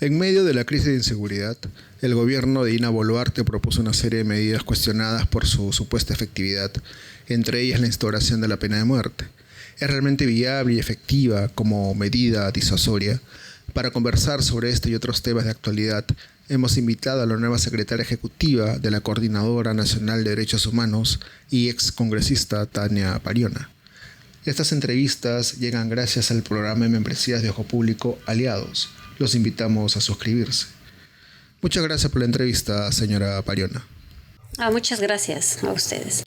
En medio de la crisis de inseguridad, el gobierno de Dina Boluarte propuso una serie de medidas cuestionadas por su supuesta efectividad, entre ellas la instauración de la pena de muerte. ¿Es realmente viable y efectiva como medida disuasoria? Para conversar sobre este y otros temas de actualidad, hemos invitado a la nueva secretaria ejecutiva de la Coordinadora Nacional de Derechos Humanos y excongresista Tania Pariona. Estas entrevistas llegan gracias al programa de membresías de Ojo Público Aliados. Los invitamos a suscribirse. Muchas gracias por la entrevista, señora Pariona. Muchas gracias a ustedes.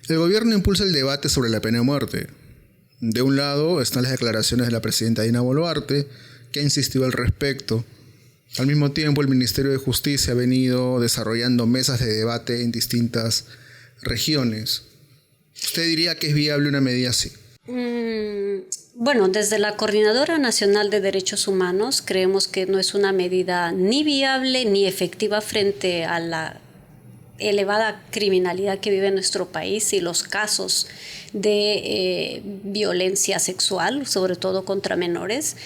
El gobierno impulsa el debate sobre la pena de muerte. De un lado están las declaraciones de la presidenta Dina Boluarte, que ha insistido al respecto. Al mismo tiempo, el Ministerio de Justicia ha venido desarrollando mesas de debate en distintas regiones. ¿Usted diría que es viable una medida así? Bueno, desde la Coordinadora Nacional de Derechos Humanos creemos que no es una medida ni viable ni efectiva frente a la elevada criminalidad que vive nuestro país y los casos de violencia sexual, sobre todo contra menores.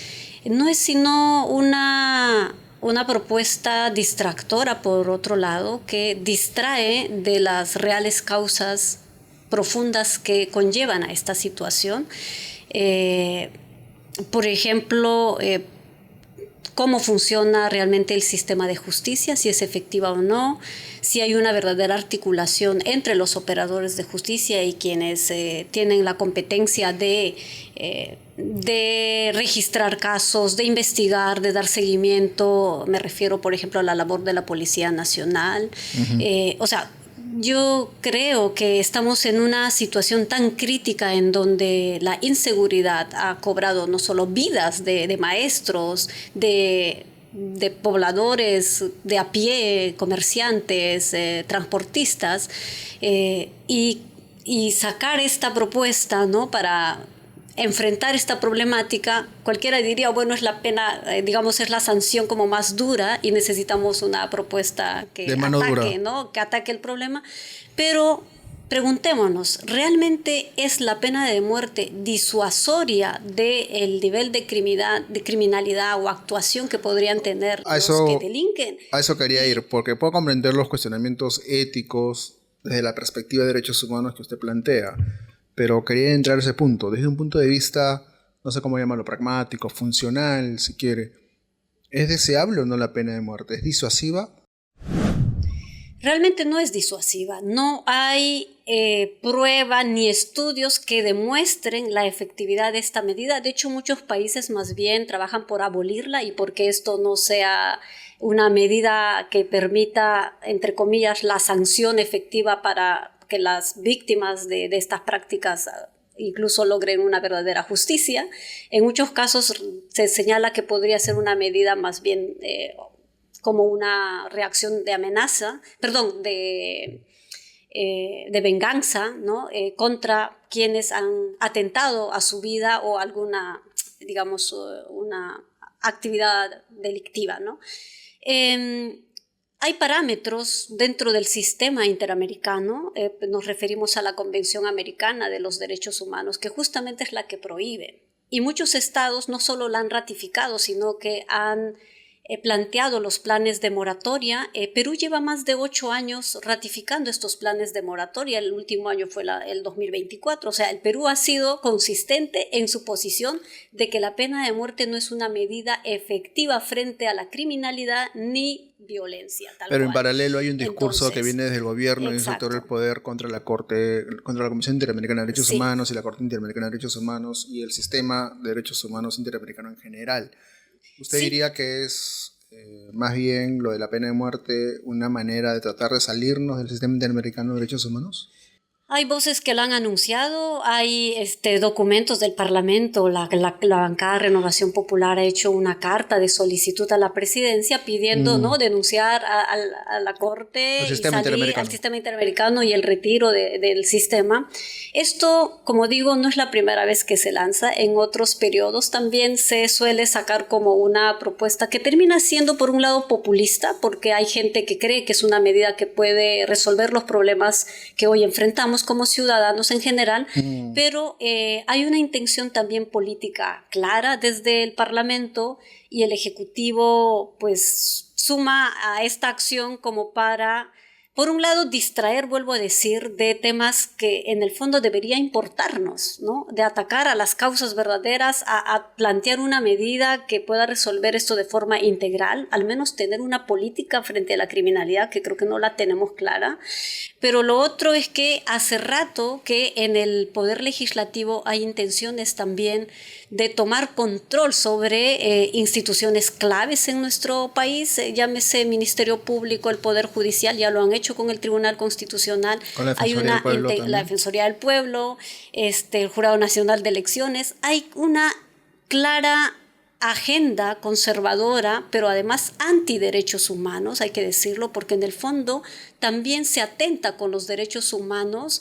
No es sino una propuesta distractora, por otro lado, que distrae de las reales causas profundas que conllevan a esta situación. Por ejemplo, cómo funciona realmente el sistema de justicia, si es efectiva o no, si hay una verdadera articulación entre los operadores de justicia y quienes tienen la competencia de registrar casos, de investigar, de dar seguimiento. Me refiero, por ejemplo, a la labor de la Policía Nacional. Yo creo que estamos en una situación tan crítica en donde la inseguridad ha cobrado no solo vidas de maestros, de pobladores de a pie, comerciantes, transportistas, y sacar esta propuesta, ¿no?, para enfrentar esta problemática. Cualquiera diría, bueno, es la pena, es la sanción como más dura y necesitamos una propuesta que ataque, ¿no?, que ataque el problema. Pero preguntémonos, ¿realmente es la pena de muerte disuasoria del nivel de criminalidad o actuación que podrían tener los que delinquen? A eso quería ir, porque puedo comprender los cuestionamientos éticos desde la perspectiva de derechos humanos que usted plantea. Pero quería entrar a ese punto, desde un punto de vista, no sé cómo llamarlo, pragmático, funcional, si quiere. ¿Es deseable o no la pena de muerte? ¿Es disuasiva? Realmente no es disuasiva. No hay prueba ni estudios que demuestren la efectividad de esta medida. De hecho, muchos países más bien trabajan por abolirla y porque esto no sea una medida que permita, entre comillas, la sanción efectiva para que las víctimas de estas prácticas incluso logren una verdadera justicia. En muchos casos se señala que podría ser una medida más bien como una reacción de amenaza, de venganza, ¿no?, contra quienes han atentado a su vida o alguna, una actividad delictiva, ¿no? Hay parámetros dentro del sistema interamericano, nos referimos a la Convención Americana de los Derechos Humanos, que justamente es la que prohíbe. Y muchos estados no solo la han ratificado, sino que han planteado los planes de moratoria. Perú lleva más de 8 años ratificando estos planes de moratoria. El último año fue el 2024. O sea, el Perú ha sido consistente en su posición de que la pena de muerte no es una medida efectiva frente a la criminalidad ni violencia. Pero en paralelo hay un discurso que viene desde el gobierno y un sector del poder contra la Comisión Interamericana de Derechos Humanos y la Corte Interamericana de Derechos Humanos y el sistema de derechos humanos interamericano en general. ¿Usted diría que es más bien lo de la pena de muerte una manera de tratar de salirnos del sistema interamericano de derechos humanos? Hay voces que lo han anunciado, hay documentos del Parlamento, la bancada Renovación Popular ha hecho una carta de solicitud a la presidencia pidiendo ¿no?, denunciar a la Corte y salir al sistema interamericano y el retiro del sistema. Esto, como digo, no es la primera vez que se lanza. En otros periodos también se suele sacar como una propuesta que termina siendo por un lado populista, porque hay gente que cree que es una medida que puede resolver los problemas que hoy enfrentamos, menos como ciudadanos en general, pero hay una intención también política clara desde el Parlamento, y el Ejecutivo pues suma a esta acción como para, por un lado, distraer, vuelvo a decir, de temas que en el fondo debería importarnos, ¿no? De atacar a las causas verdaderas, a plantear una medida que pueda resolver esto de forma integral, al menos tener una política frente a la criminalidad, que creo que no la tenemos clara. Pero lo otro es que hace rato que en el Poder Legislativo hay intenciones también de tomar control sobre instituciones claves en nuestro país, llámese Ministerio Público, el Poder Judicial, ya lo han hecho con el Tribunal Constitucional, con la hay Defensoría del Pueblo la Defensoría del Pueblo, el Jurado Nacional de Elecciones, hay una clara agenda conservadora, pero además antiderechos humanos, hay que decirlo, porque en el fondo también se atenta con los derechos humanos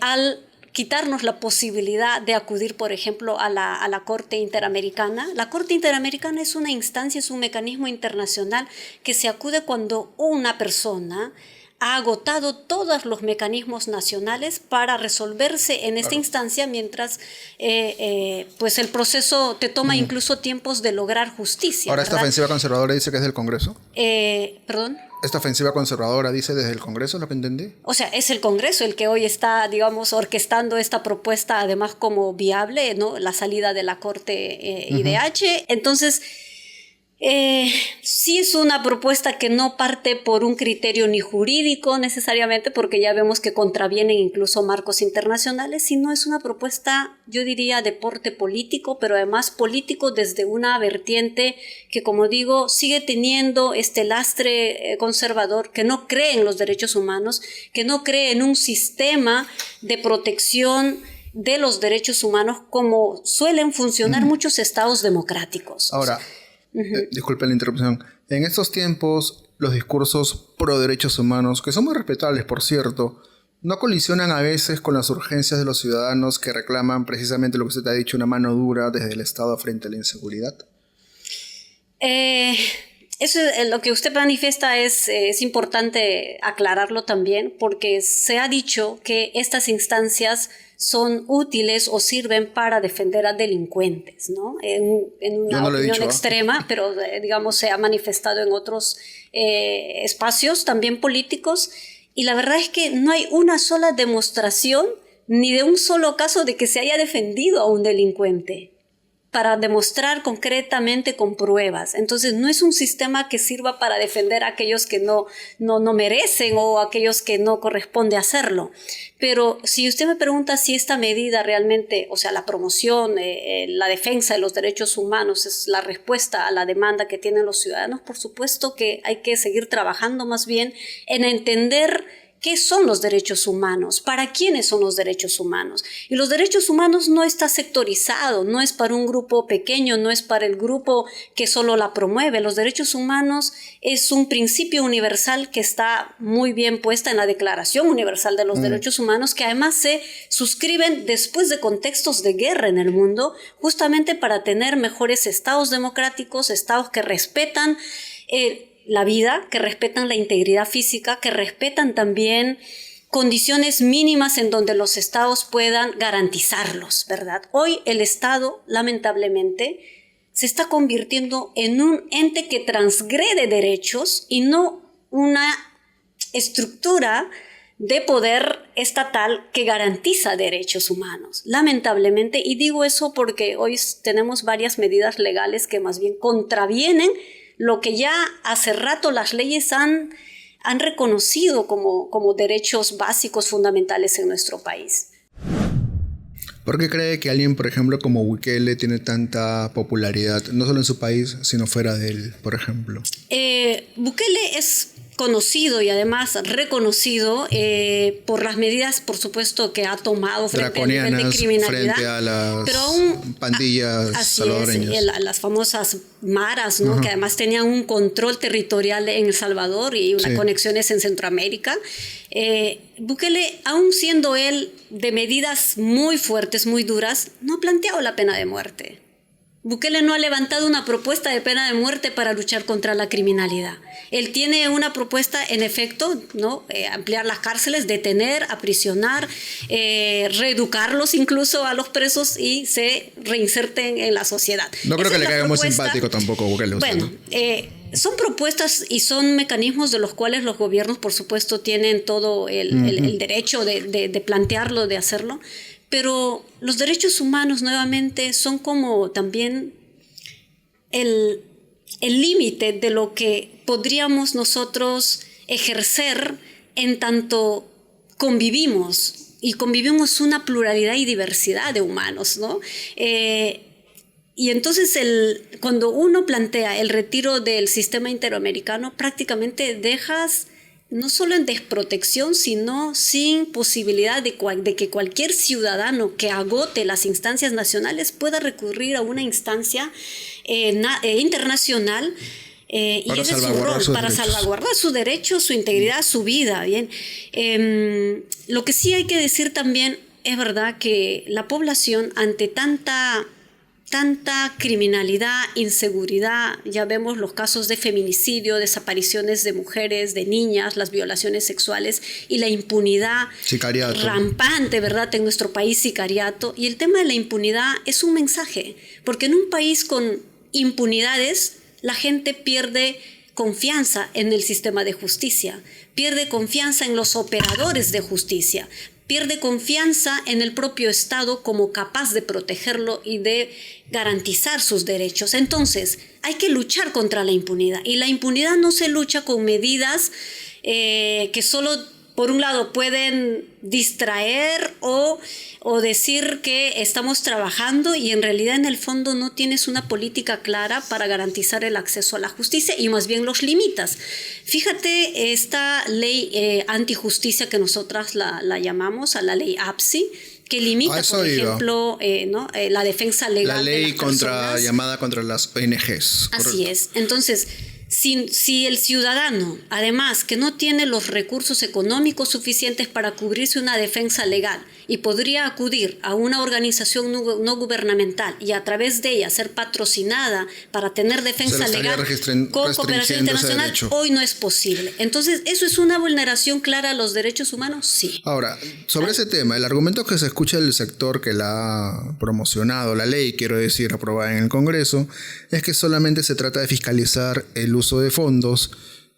al quitarnos la posibilidad de acudir, por ejemplo, a la Corte Interamericana. La Corte Interamericana es una instancia, es un mecanismo internacional que se acude cuando una persona ha agotado todos los mecanismos nacionales para resolverse en esta instancia, mientras pues el proceso te toma incluso tiempos de lograr justicia. Ahora, ¿verdad? ¿esta ofensiva conservadora dice que es del Congreso? ¿Perdón? ¿Esta ofensiva conservadora dice desde el Congreso, lo que entendí? O sea, es el Congreso el que hoy está, digamos, orquestando esta propuesta, además como viable, ¿no? La salida de la Corte IDH. Entonces, sí es una propuesta que no parte por un criterio ni jurídico necesariamente, porque ya vemos que contravienen incluso marcos internacionales, sino es una propuesta, yo diría, de porte político, pero además político desde una vertiente que, como digo, sigue teniendo este lastre conservador, que no cree en los derechos humanos, que no cree en un sistema de protección de los derechos humanos como suelen funcionar muchos estados democráticos. Ahora, disculpe la interrupción. En estos tiempos, los discursos pro derechos humanos, que son muy respetables, por cierto, ¿no colisionan a veces con las urgencias de los ciudadanos que reclaman precisamente lo que usted ha dicho, una mano dura desde el Estado frente a la inseguridad? Eso, lo que usted manifiesta es importante aclararlo también, porque se ha dicho que estas instancias son útiles o sirven para defender a delincuentes, ¿no? En una opinión extrema, pero digamos se ha manifestado en otros espacios también políticos, y la verdad es que no hay una sola demostración ni de un solo caso de que se haya defendido a un delincuente, para demostrar concretamente con pruebas. Entonces no es un sistema que sirva para defender a aquellos que no merecen o a aquellos que no corresponde hacerlo. Pero si usted me pregunta si esta medida realmente, o sea, la promoción, la defensa de los derechos humanos es la respuesta a la demanda que tienen los ciudadanos, por supuesto que hay que seguir trabajando más bien en entender ¿qué son los derechos humanos? ¿Para quiénes son los derechos humanos? Y los derechos humanos no está sectorizado, no es para un grupo pequeño, no es para el grupo que solo la promueve. Los derechos humanos es un principio universal que está muy bien puesta en la Declaración Universal de los Derechos Humanos, que además se suscriben después de contextos de guerra en el mundo, justamente para tener mejores estados democráticos, estados que respetan la vida, que respetan la integridad física, que respetan también condiciones mínimas en donde los estados puedan garantizarlos, ¿verdad? Hoy el Estado, lamentablemente, se está convirtiendo en un ente que transgrede derechos y no una estructura de poder estatal que garantiza derechos humanos, lamentablemente. Y digo eso porque hoy tenemos varias medidas legales que más bien contravienen lo que ya hace rato las leyes han reconocido como derechos básicos fundamentales en nuestro país. ¿Por qué cree que alguien, por ejemplo, como Bukele tiene tanta popularidad, no solo en su país, sino fuera de él, por ejemplo? Bukele es conocido y además reconocido por las medidas, por supuesto, que ha tomado frente al nivel de criminalidad, frente a las pero aún, pandillas salvadoreñas. Las famosas maras, ¿no? Que además tenían un control territorial en El Salvador y unas conexiones en Centroamérica. Bukele, aún siendo él de medidas muy fuertes, muy duras, no ha planteado la pena de muerte. Bukele no ha levantado una propuesta de pena de muerte para luchar contra la criminalidad. Él tiene una propuesta, en efecto, ¿no? Ampliar las cárceles, detener, aprisionar, reeducarlos incluso a los presos y se reinserten en la sociedad. No creo que le caiga muy simpático tampoco a Bukele. Bueno, son propuestas y son mecanismos de los cuales los gobiernos, por supuesto, tienen todo el derecho de plantearlo, de hacerlo. Pero los derechos humanos, nuevamente, son como también el límite de lo que podríamos nosotros ejercer en tanto convivimos, y convivimos una pluralidad y diversidad de humanos, ¿no? Y entonces cuando uno plantea el retiro del sistema interamericano, prácticamente dejas no solo en desprotección, sino sin posibilidad de que cualquier ciudadano que agote las instancias nacionales pueda recurrir a una instancia internacional y ese es su rol, para salvaguardar su derecho, su integridad, su vida. Bien. Lo que sí hay que decir también es verdad que la población ante tanta criminalidad, inseguridad, ya vemos los casos de feminicidio, desapariciones de mujeres, de niñas, las violaciones sexuales y la impunidad rampante, ¿verdad? En nuestro país, sicariato. Y el tema de la impunidad es un mensaje, porque en un país con impunidades la gente pierde confianza en el sistema de justicia, pierde confianza en los operadores de justicia, pierde confianza en el propio Estado como capaz de protegerlo y de garantizar sus derechos. Entonces, hay que luchar contra la impunidad. Y la impunidad no se lucha con medidas que solo, por un lado, pueden distraer o decir que estamos trabajando y en realidad en el fondo no tienes una política clara para garantizar el acceso a la justicia y más bien los limitas. Fíjate esta ley antijusticia que nosotras la llamamos, a la ley APSI, que limita, por ejemplo, la defensa legal de las personas. La ley llamada contra las ONGs. Así correcto. Es. Entonces, si el ciudadano, además, que no tiene los recursos económicos suficientes para cubrirse una defensa legal y podría acudir a una organización no gubernamental y a través de ella ser patrocinada para tener defensa legal con cooperación internacional, hoy no es posible. Entonces, ¿eso es una vulneración clara a los derechos humanos? Sí. Ahora, sobre ese tema, el argumento que se escucha del sector que la ha promocionado, la ley, quiero decir, aprobada en el Congreso, es que solamente se trata de fiscalizar el uso de fondos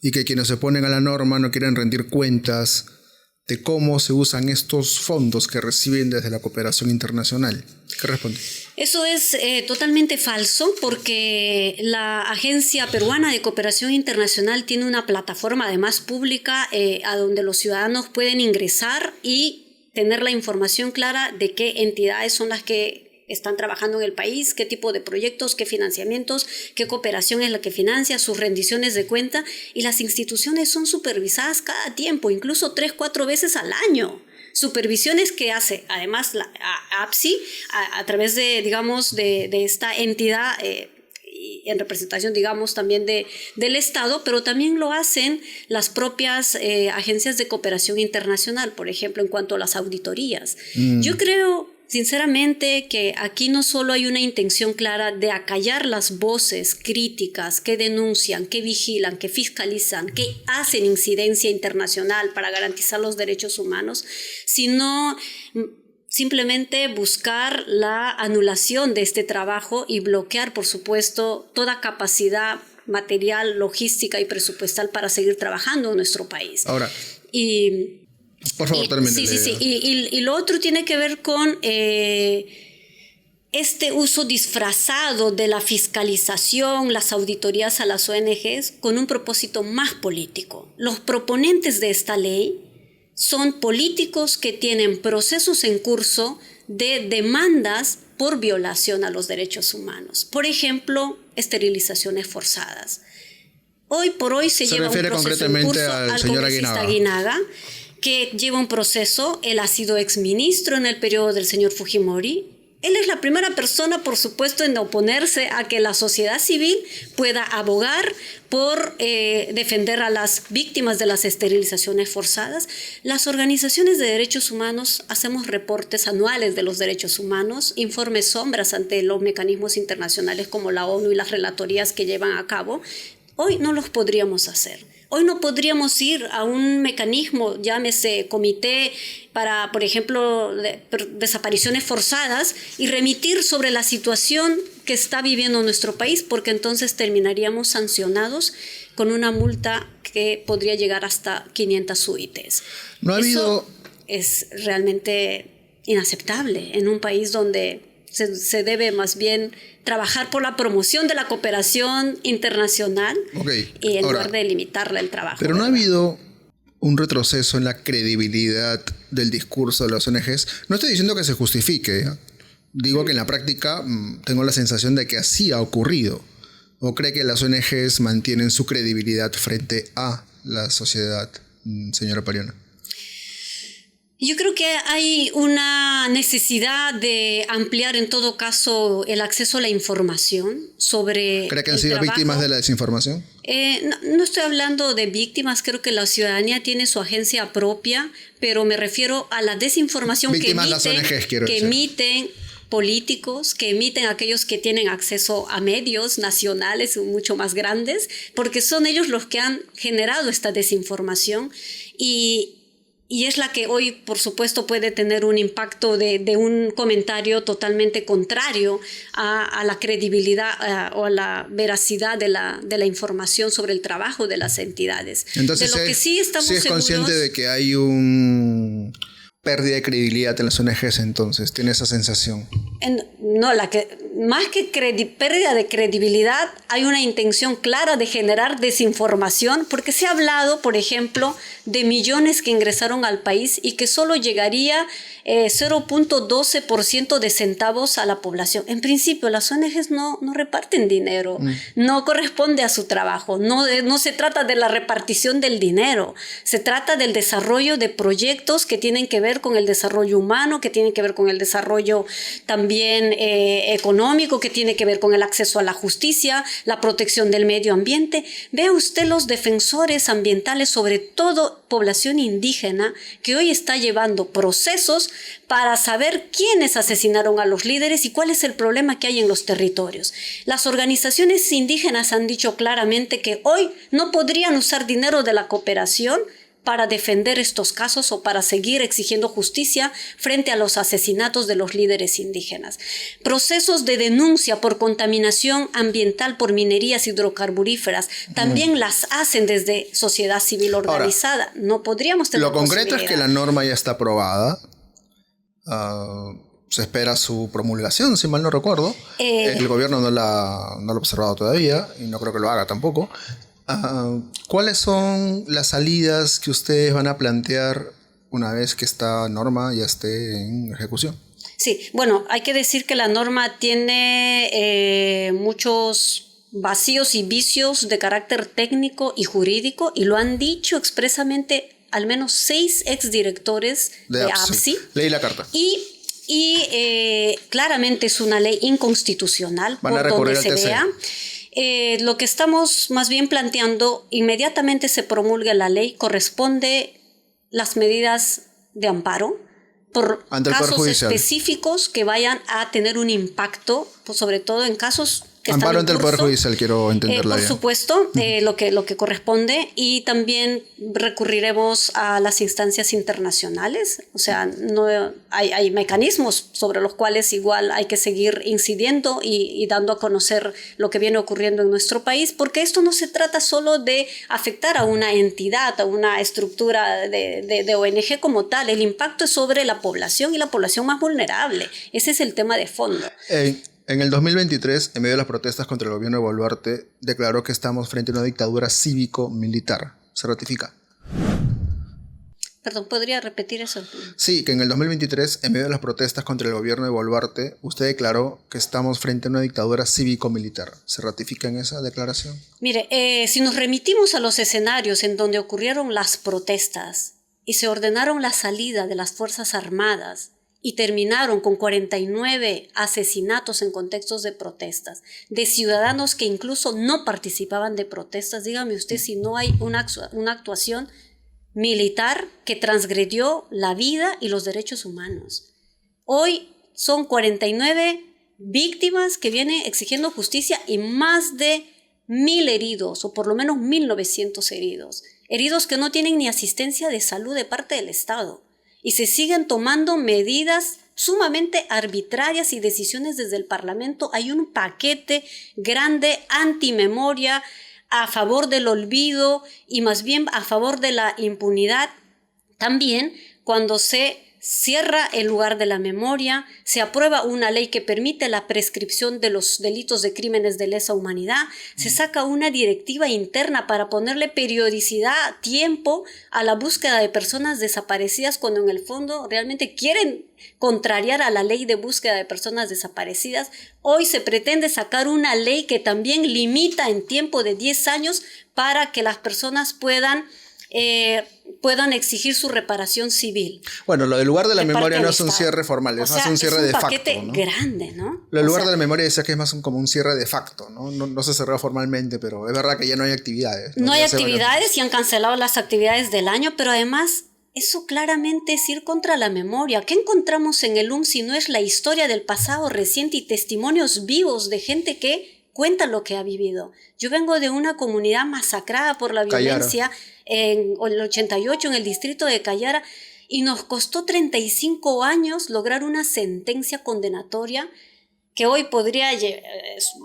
y que quienes se oponen a la norma no quieren rendir cuentas de cómo se usan estos fondos que reciben desde la cooperación internacional. ¿Qué responde? Eso es totalmente falso porque la Agencia Peruana de Cooperación Internacional tiene una plataforma además pública a donde los ciudadanos pueden ingresar y tener la información clara de qué entidades son las que están trabajando en el país, qué tipo de proyectos, qué financiamientos, qué cooperación es la que financia, sus rendiciones de cuenta, y las instituciones son supervisadas cada tiempo, incluso 3-4 veces al año. Supervisiones que hace además la APSI a través de, digamos, de esta entidad en representación, digamos, también del Estado, pero también lo hacen las propias agencias de cooperación internacional, por ejemplo, en cuanto a las auditorías. Yo creo sinceramente que aquí no solo hay una intención clara de acallar las voces críticas que denuncian, que vigilan, que fiscalizan, que hacen incidencia internacional para garantizar los derechos humanos, sino simplemente buscar la anulación de este trabajo y bloquear, por supuesto, toda capacidad material, logística y presupuestal para seguir trabajando en nuestro país. Ahora, por favor, termine. Sí. Y lo otro tiene que ver con este uso disfrazado de la fiscalización, las auditorías a las ONGs, con un propósito más político. Los proponentes de esta ley son políticos que tienen procesos en curso de demandas por violación a los derechos humanos. Por ejemplo, esterilizaciones forzadas. Hoy por hoy se lleva un proceso en curso al congresista Aguinaga, que lleva un proceso. Él ha sido exministro en el periodo del señor Fujimori, él es la primera persona, por supuesto, en oponerse a que la sociedad civil pueda abogar por defender a las víctimas de las esterilizaciones forzadas. Las organizaciones de derechos humanos hacemos reportes anuales de los derechos humanos, informes sombras ante los mecanismos internacionales como la ONU y las relatorías que llevan a cabo. Hoy no los podríamos hacer. Hoy no podríamos ir a un mecanismo, llámese comité para, por ejemplo, desapariciones forzadas y remitir sobre la situación que está viviendo nuestro país, porque entonces terminaríamos sancionados con una multa que podría llegar hasta 500 UITs. No ha habido... Eso es realmente inaceptable en un país donde se debe más bien trabajar por la promoción de la cooperación internacional y en lugar de limitarle el trabajo. Pero no ha habido un retroceso en la credibilidad del discurso de las ONGs. No estoy diciendo que se justifique, ¿eh? Digo que en la práctica tengo la sensación de que así ha ocurrido. ¿O cree que las ONGs mantienen su credibilidad frente a la sociedad, señora Pariona? Yo creo que hay una necesidad de ampliar en todo caso el acceso a la información sobre... ¿Cree que han sido víctimas de la desinformación? No estoy hablando de víctimas, creo que la ciudadanía tiene su agencia propia, pero me refiero a la desinformación víctimas que emiten políticos, que emiten aquellos que tienen acceso a medios nacionales mucho más grandes, porque son ellos los que han generado esta desinformación y es la que hoy, por supuesto, puede tener un impacto de un comentario totalmente contrario a la credibilidad o a la veracidad de la información sobre el trabajo de las entidades. Entonces, de lo que sí estamos sí es consciente de que hay un pérdida de credibilidad en las ONGs, entonces, ¿tiene esa sensación? No, más que pérdida de credibilidad, hay una intención clara de generar desinformación, porque se ha hablado, por ejemplo, de millones que ingresaron al país y que solo llegaría 0.12% de centavos a la población. En principio, las ONGs no reparten dinero, no corresponde a su trabajo, no se trata de la repartición del dinero, se trata del desarrollo de proyectos que tienen que ver con el desarrollo humano, que tienen que ver con el desarrollo también económico, que tiene que ver con el acceso a la justicia, la protección del medio ambiente. Vea usted los defensores ambientales, sobre todo población indígena, que hoy está llevando procesos para saber quiénes asesinaron a los líderes y cuál es el problema que hay en los territorios. Las organizaciones indígenas han dicho claramente que hoy no podrían usar dinero de la cooperación para defender estos casos o para seguir exigiendo justicia frente a los asesinatos de los líderes indígenas. Procesos de denuncia por contaminación ambiental por minerías hidrocarburíferas también las hacen desde sociedad civil organizada. Ahora, no podríamos tener lo concreto es que la norma ya está aprobada. Se espera su promulgación, si mal no recuerdo. El gobierno no lo ha observado todavía y no creo que lo haga tampoco. ¿Cuáles son las salidas que ustedes van a plantear una vez que esta norma ya esté en ejecución? Sí, bueno, hay que decir que la norma tiene muchos vacíos y vicios de carácter técnico y jurídico, y lo han dicho expresamente al menos 6 exdirectores de APSI. Leí la carta. Y claramente es una ley inconstitucional. Van a recurrir por donde se vea. Lo que estamos más bien planteando, inmediatamente se promulga la ley, corresponde las medidas de amparo por casos específicos que vayan a tener un impacto, pues sobre todo en casos que amparo ante el Poder Judicial, quiero entenderla bien. Por supuesto, lo que corresponde, y también recurriremos a las instancias internacionales. O sea, hay mecanismos sobre los cuales igual hay que seguir incidiendo y dando a conocer lo que viene ocurriendo en nuestro país, porque esto no se trata solo de afectar a una entidad, a una estructura de ONG como tal. El impacto es sobre la población y la población más vulnerable. Ese es el tema de fondo. En el 2023, en medio de las protestas contra el gobierno de Boluarte, declaró que estamos frente a una dictadura cívico-militar. ¿Se ratifica? Perdón, ¿podría repetir eso? Sí, que en el 2023, en medio de las protestas contra el gobierno de Boluarte, usted declaró que estamos frente a una dictadura cívico-militar. ¿Se ratifica en esa declaración? Mire, si nos remitimos a los escenarios en donde ocurrieron las protestas y se ordenaron la salida de las Fuerzas Armadas y terminaron con 49 asesinatos en contextos de protestas, de ciudadanos que incluso no participaban de protestas. Dígame usted si no hay una actuación militar que transgredió la vida y los derechos humanos. Hoy son 49 víctimas que vienen exigiendo justicia y más de 1.000 heridos, o por lo menos 1.900 heridos. Heridos que no tienen ni asistencia de salud de parte del Estado. Y se siguen tomando medidas sumamente arbitrarias y decisiones desde el Parlamento. Hay un paquete grande antimemoria, a favor del olvido y más bien a favor de la impunidad. También cuando se cierra el lugar de la memoria, se aprueba una ley que permite la prescripción de los delitos de crímenes de lesa humanidad, se saca una directiva interna para ponerle periodicidad, tiempo a la búsqueda de personas desaparecidas, cuando en el fondo realmente quieren contrariar a la ley de búsqueda de personas desaparecidas. Hoy se pretende sacar una ley que también limita en tiempo de 10 años para que las personas puedan exigir su reparación civil. Bueno, lo del lugar de la memoria no es un cierre formal, es más un cierre de facto. Es un paquete grande, ¿no? Lo del lugar de la memoria decía que es más como un cierre de facto, ¿no? No se cerró formalmente, pero es verdad que ya no hay actividades. No hay actividades y han cancelado las actividades del año, pero además eso claramente es ir contra la memoria. ¿Qué encontramos en el si no es la historia del pasado reciente y testimonios vivos de gente que cuenta lo que ha vivido? Yo vengo de una comunidad masacrada por la violencia en el 88 en el distrito de Cayara, y nos costó 35 años lograr una sentencia condenatoria que hoy podría,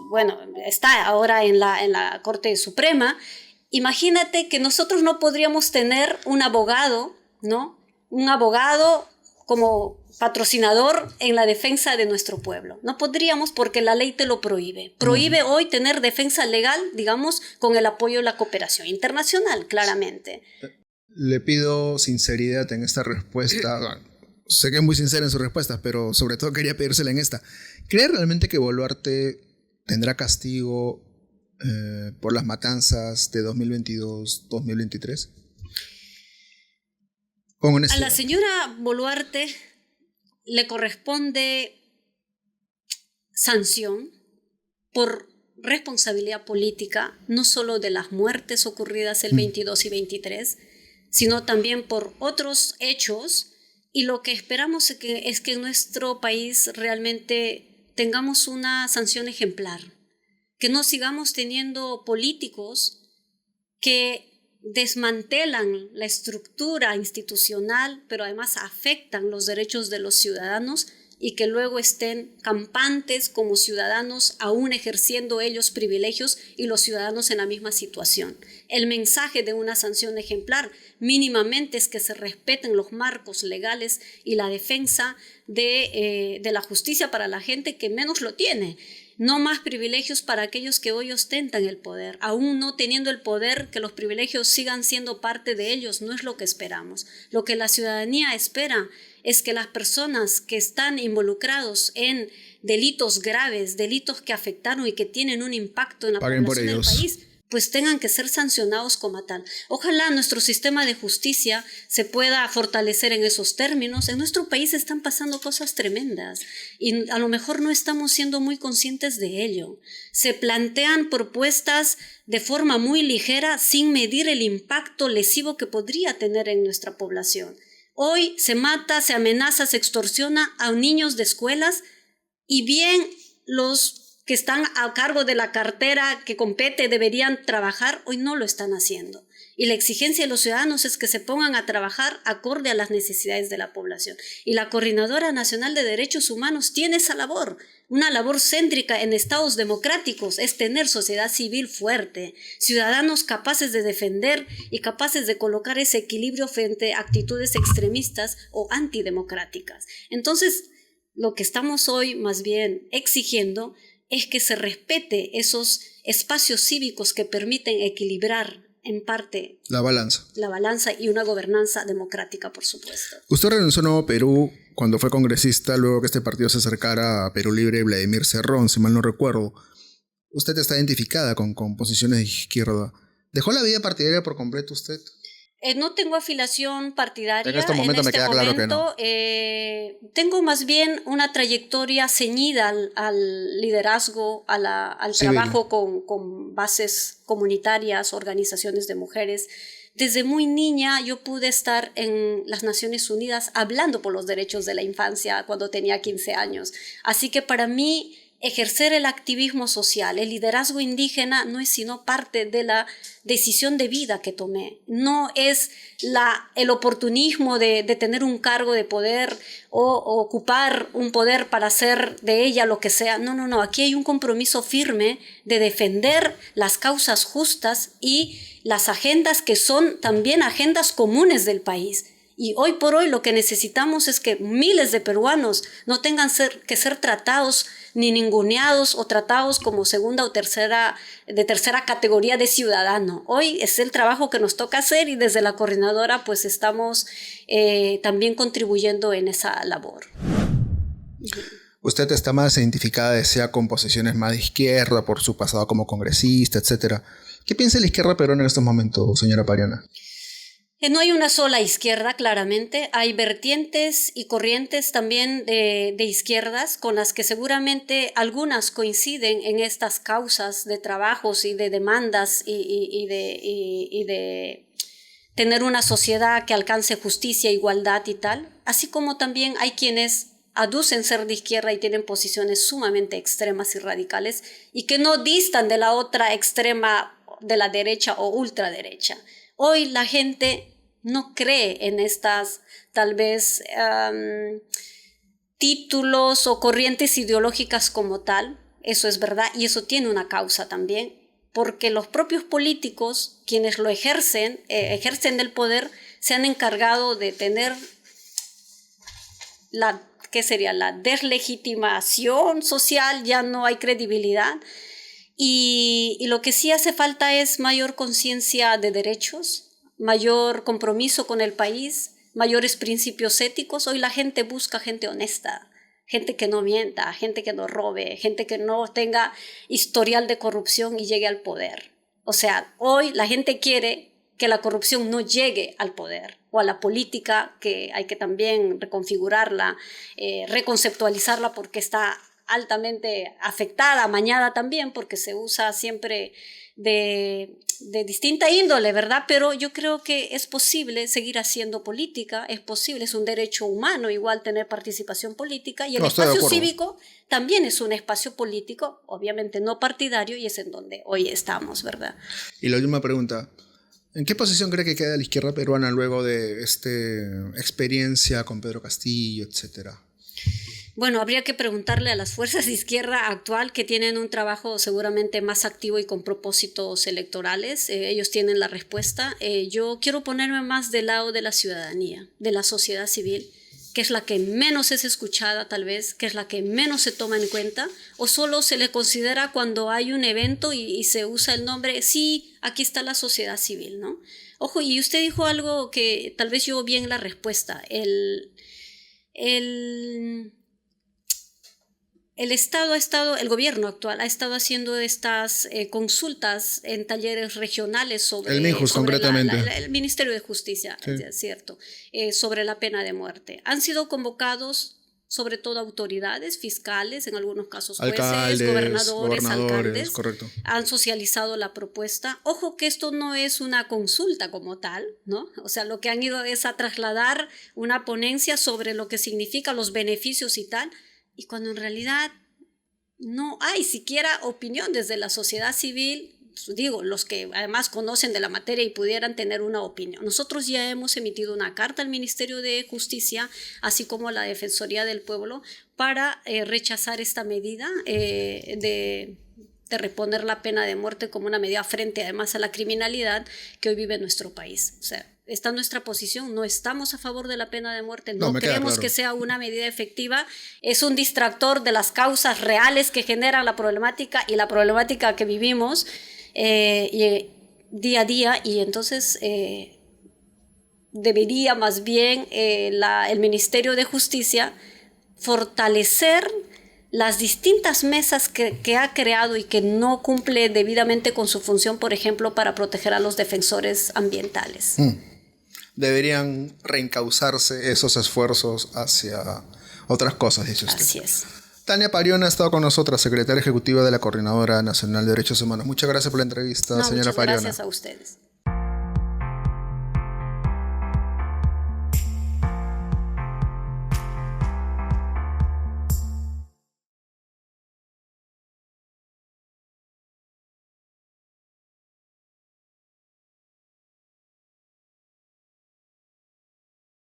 bueno, está ahora en la Corte Suprema. Imagínate que nosotros no podríamos tener un abogado, ¿no? Un abogado como patrocinador en la defensa de nuestro pueblo. No podríamos, porque la ley te lo prohíbe. Prohíbe hoy tener defensa legal, digamos, con el apoyo de la cooperación internacional, claramente. Le pido sinceridad en esta respuesta. Sé que es muy sincera en sus respuestas, pero sobre todo quería pedírsela en esta. ¿Cree realmente que Boluarte tendrá castigo por las matanzas de 2022-2023? A la señora Boluarte le corresponde sanción por responsabilidad política, no solo de las muertes ocurridas el 22 y 23, sino también por otros hechos. Y lo que esperamos es que en nuestro país realmente tengamos una sanción ejemplar, que no sigamos teniendo políticos que desmantelan la estructura institucional, pero además afectan los derechos de los ciudadanos, y que luego estén campantes como ciudadanos, aún ejerciendo ellos privilegios y los ciudadanos en la misma situación. El mensaje de una sanción ejemplar mínimamente es que se respeten los marcos legales y la defensa de la justicia para la gente que menos lo tiene. No más privilegios para aquellos que hoy ostentan el poder. Aún no teniendo el poder, que los privilegios sigan siendo parte de ellos, no es lo que esperamos. Lo que la ciudadanía espera es que las personas que están involucrados en delitos graves, delitos que afectaron y que tienen un impacto en la población del país, pues tengan que ser sancionados como tal. Ojalá nuestro sistema de justicia se pueda fortalecer en esos términos. En nuestro país están pasando cosas tremendas y a lo mejor no estamos siendo muy conscientes de ello. Se plantean propuestas de forma muy ligera, sin medir el impacto lesivo que podría tener en nuestra población. Hoy se mata, se amenaza, se extorsiona a niños de escuelas, y bien los que están a cargo de la cartera que compete deberían trabajar, hoy no lo están haciendo. Y la exigencia de los ciudadanos es que se pongan a trabajar acorde a las necesidades de la población. Y la Coordinadora Nacional de Derechos Humanos tiene esa labor. Una labor céntrica en estados democráticos es tener sociedad civil fuerte, ciudadanos capaces de defender y capaces de colocar ese equilibrio frente a actitudes extremistas o antidemocráticas. Entonces, lo que estamos hoy más bien exigiendo es que se respete esos espacios cívicos que permiten equilibrar en parte la balanza y una gobernanza democrática, por supuesto. Usted renunció a Nuevo Perú cuando fue congresista, luego que este partido se acercara a Perú Libre y Vladimir Cerrón, si mal no recuerdo. Usted está identificada con posiciones de izquierda. ¿Dejó la vida partidaria por completo usted? No tengo afiliación partidaria. En este momento me queda claro que no. Tengo más bien una trayectoria ceñida al liderazgo, al trabajo con bases comunitarias, organizaciones de mujeres. Desde muy niña yo pude estar en las Naciones Unidas hablando por los derechos de la infancia cuando tenía 15 años. Así que para mí ejercer el activismo social, el liderazgo indígena no es sino parte de la decisión de vida que tomé. No es el oportunismo de tener un cargo de poder o ocupar un poder para hacer de ella lo que sea. No. Aquí hay un compromiso firme de defender las causas justas y las agendas que son también agendas comunes del país. Y hoy por hoy lo que necesitamos es que miles de peruanos no tengan que ser tratados ni ninguneados o tratados como segunda o tercera categoría de ciudadano. Hoy es el trabajo que nos toca hacer y desde la coordinadora pues estamos también contribuyendo en esa labor. Usted está más identificada, desea, con posiciones más de izquierda por su pasado como congresista, etc. ¿Qué piensa la izquierda peruana en estos momentos, señora Pariana? No hay una sola izquierda, claramente. Hay vertientes y corrientes también de izquierdas con las que seguramente algunas coinciden en estas causas de trabajos y de demandas y de tener una sociedad que alcance justicia, igualdad y tal. Así como también hay quienes aducen ser de izquierda y tienen posiciones sumamente extremas y radicales y que no distan de la otra extrema de la derecha o ultraderecha. Hoy la gente no cree en estas, tal vez, títulos o corrientes ideológicas como tal. Eso es verdad y eso tiene una causa también, porque los propios políticos, quienes lo ejercen el poder, se han encargado de tener la deslegitimación social, ya no hay credibilidad. Y lo que sí hace falta es mayor conciencia de derechos, mayor compromiso con el país, mayores principios éticos. Hoy la gente busca gente honesta, gente que no mienta, gente que no robe, gente que no tenga historial de corrupción y llegue al poder. O sea, hoy la gente quiere que la corrupción no llegue al poder o a la política, que hay que también reconfigurarla, reconceptualizarla porque está altamente afectada, amañada también, porque se usa siempre de distinta índole, ¿verdad? Pero yo creo que es posible seguir haciendo política, es posible, es un derecho humano igual tener participación política y el espacio cívico también es un espacio político, obviamente no partidario, y es en donde hoy estamos, ¿verdad? Y la última pregunta, ¿en qué posición cree que queda la izquierda peruana luego de esta experiencia con Pedro Castillo, etcétera? Bueno, habría que preguntarle a las fuerzas de izquierda actual que tienen un trabajo seguramente más activo y con propósitos electorales. Ellos tienen la respuesta. Yo quiero ponerme más del lado de la ciudadanía, de la sociedad civil, que es la que menos es escuchada tal vez, que es la que menos se toma en cuenta, o solo se le considera cuando hay un evento y se usa el nombre, sí, aquí está la sociedad civil, ¿no? Ojo, y usted dijo algo que tal vez yo vi en la respuesta, el gobierno actual ha estado haciendo estas consultas en talleres regionales sobre... El MINJUS, concretamente. El Ministerio de Justicia, sí. Es cierto, sobre la pena de muerte. Han sido convocados sobre todo autoridades, fiscales, en algunos casos jueces, alcaldes, gobernadores, alcaldes. Correcto. Han socializado la propuesta. Ojo que esto no es una consulta como tal, ¿no? O sea, lo que han ido es a trasladar una ponencia sobre lo que significa los beneficios y tal, y cuando en realidad no hay siquiera opinión desde la sociedad civil, digo, los que además conocen de la materia y pudieran tener una opinión. Nosotros ya hemos emitido una carta al Ministerio de Justicia, así como a la Defensoría del Pueblo, para rechazar esta medida de reponer la pena de muerte como una medida frente además a la criminalidad que hoy vive en nuestro país. O sea, está nuestra posición, no estamos a favor de la pena de muerte, no creemos que sea una medida efectiva, es un distractor de las causas reales que generan la problemática y la problemática que vivimos día a día, y entonces debería más bien el Ministerio de Justicia fortalecer las distintas mesas que ha creado y que no cumple debidamente con su función, por ejemplo, para proteger a los defensores ambientales. deberían reencauzarse esos esfuerzos hacia otras cosas, dice usted. Así es. Tania Pariona ha estado con nosotras, secretaria ejecutiva de la Coordinadora Nacional de Derechos Humanos. Muchas gracias por la entrevista, señora Muchas Pariona. gracias a ustedes.